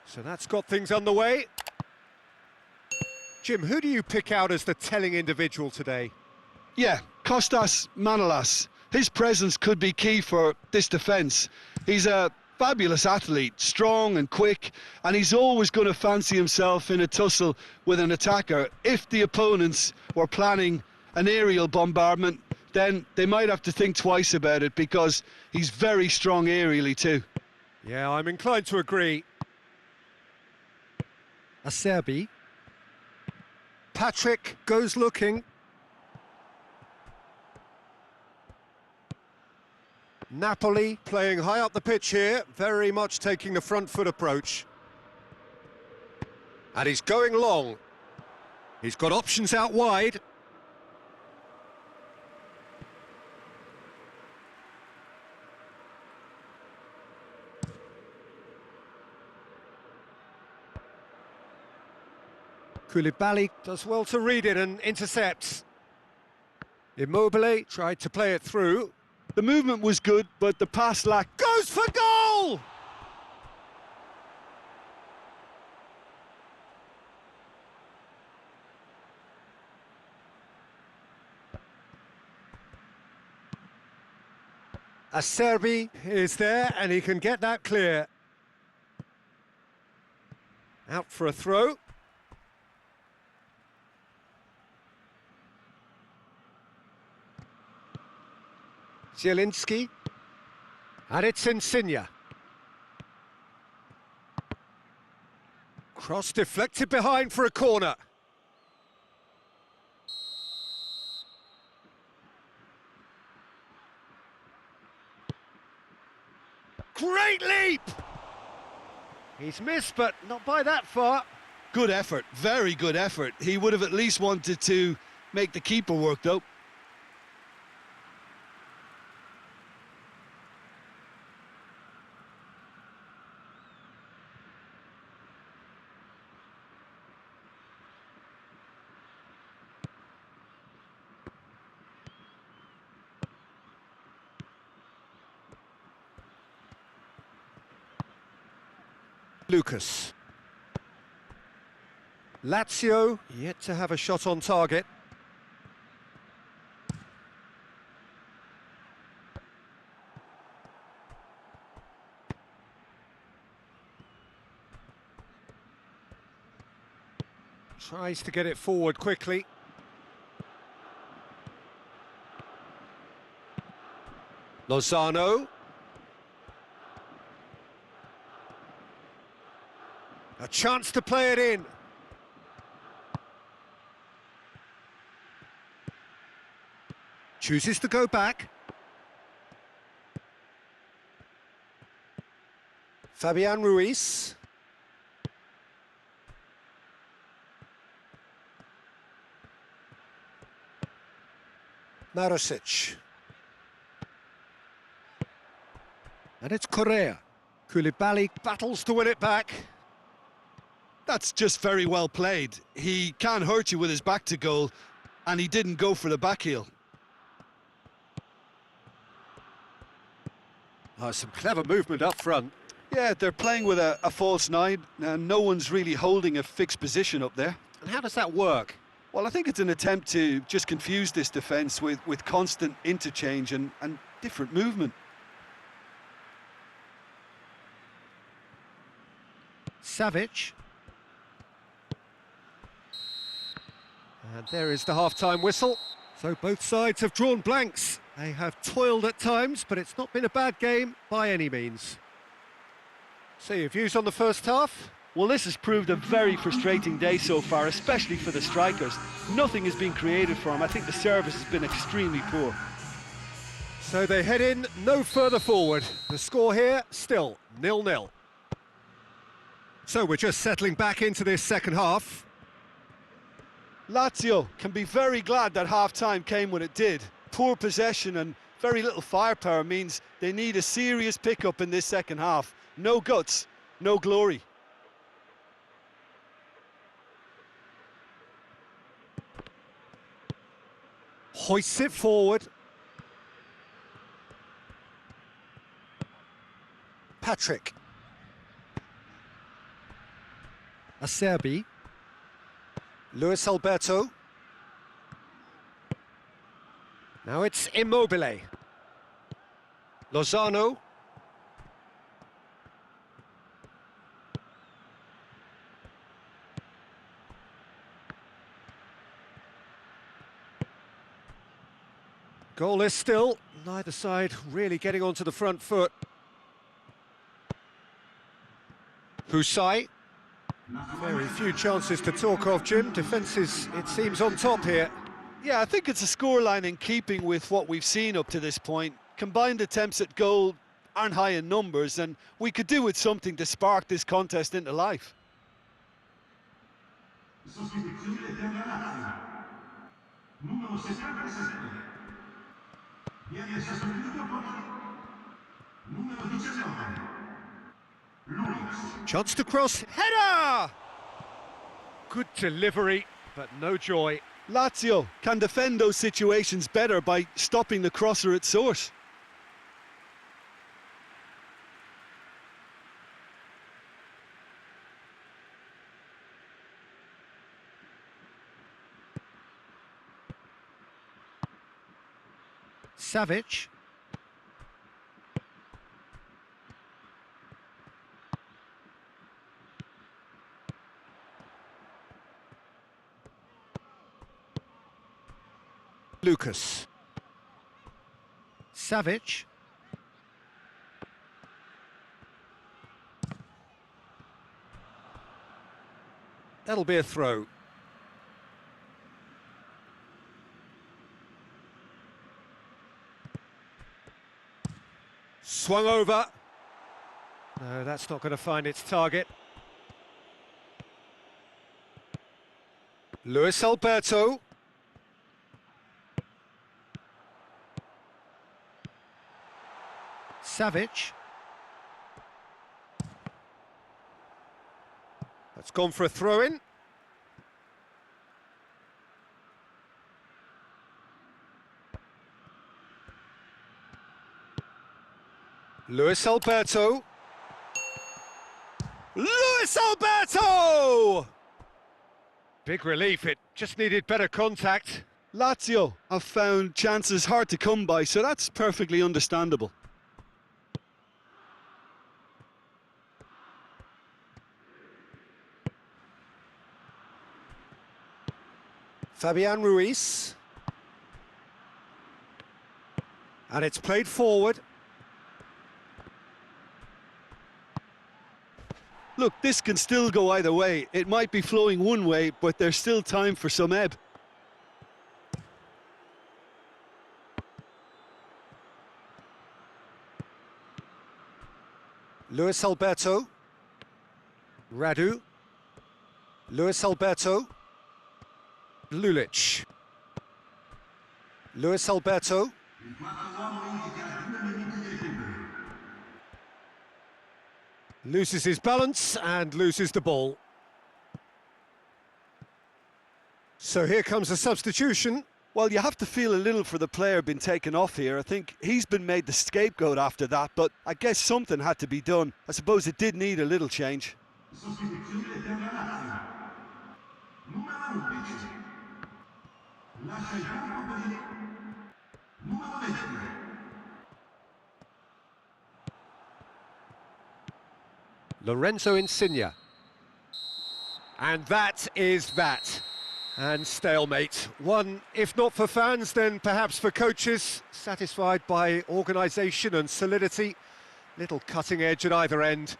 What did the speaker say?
So that's got things underway. Jim, who do you pick out as the telling individual today? Yeah, Kostas Manolas. His presence could be key for this defence. He's a fabulous athlete, strong and quick, and he's always going to fancy himself in a tussle with an attacker. If the opponents were planning an aerial bombardment, then they might have to think twice about it, because he's very strong aerially too. Yeah, I'm inclined to agree. Acerbi. Patrick goes looking. Napoli playing high up the pitch here, very much taking the front foot approach. And he's going long. He's got options out wide. Koulibaly does well to read it and intercepts. Immobile tried to play it through. The movement was good, but the pass lacked. Goes for goal! Acerbi is there, and he can get that clear. Out for a throw. Zielinski, and it's Insigne. Cross deflected behind for a corner. Great leap! He's missed, but not by that far. Good effort, very good effort. He would have at least wanted to make the keeper work, though. Lucas. Lazio yet to have a shot on target. Tries to get it forward quickly. Lozano. A chance to play it in. Chooses to go back. Fabian Ruiz. Marusic. And it's Correa. Koulibaly battles to win it back. That's just very well played. He can hurt you with his back to goal, and he didn't go for the back heel. Oh, some clever movement up front. Yeah, they're playing with a false nine, and no one's really holding a fixed position up there. And how does that work? Well, I think it's an attempt to just confuse this defence with constant interchange and different movement. Savic. And there is the half-time whistle. So both sides have drawn blanks. They have toiled at times, but it's not been a bad game by any means. So your views on the first half? Well, this has proved a very frustrating day so far, especially for the strikers. Nothing has been created for them. I think the service has been extremely poor. So they head in no further forward. The score here, still 0-0. So we're just settling back into this second half. Lazio can be very glad that half-time came when it did. Poor possession and very little firepower means they need a serious pick-up in this second half. No guts, no glory. Hoists it forward. Patrick. Acerbi. Luis Alberto. Now it's Immobile. Lozano. Goalless still, neither side really getting onto the front foot. Husai. Very few chances to talk of, Jim. Defence is, it seems, on top here. Yeah, I think it's a scoreline in keeping with what we've seen up to this point. Combined attempts at goal aren't high in numbers, and we could do with something to spark this contest into life. Chance to cross, header! Good delivery, but no joy. Lazio can defend those situations better by stopping the crosser at source. Savic. Lucas. Savic. That'll be a throw. Swung over. No, that's not going to find its target. Luis Alberto. Savic. That's gone for a throw-in. Luis Alberto. Luis Alberto! Big relief, it just needed better contact. Lazio have found chances hard to come by, so that's perfectly understandable. Fabian Ruiz. And it's played forward. Look, this can still go either way. It might be flowing one way, but there's still time for some ebb. Luis Alberto. Radu. Luis Alberto. Lulic. Luis Alberto. Loses his balance and loses the ball. So here comes a substitution. Well, you have to feel a little for the player being taken off here. I think he's been made the scapegoat after that, but I guess something had to be done. I suppose it did need a little change. Lorenzo Insigne. And that is that. And stalemate. One, if not for fans, then perhaps for coaches, satisfied by organisation and solidity. Little cutting edge at either end.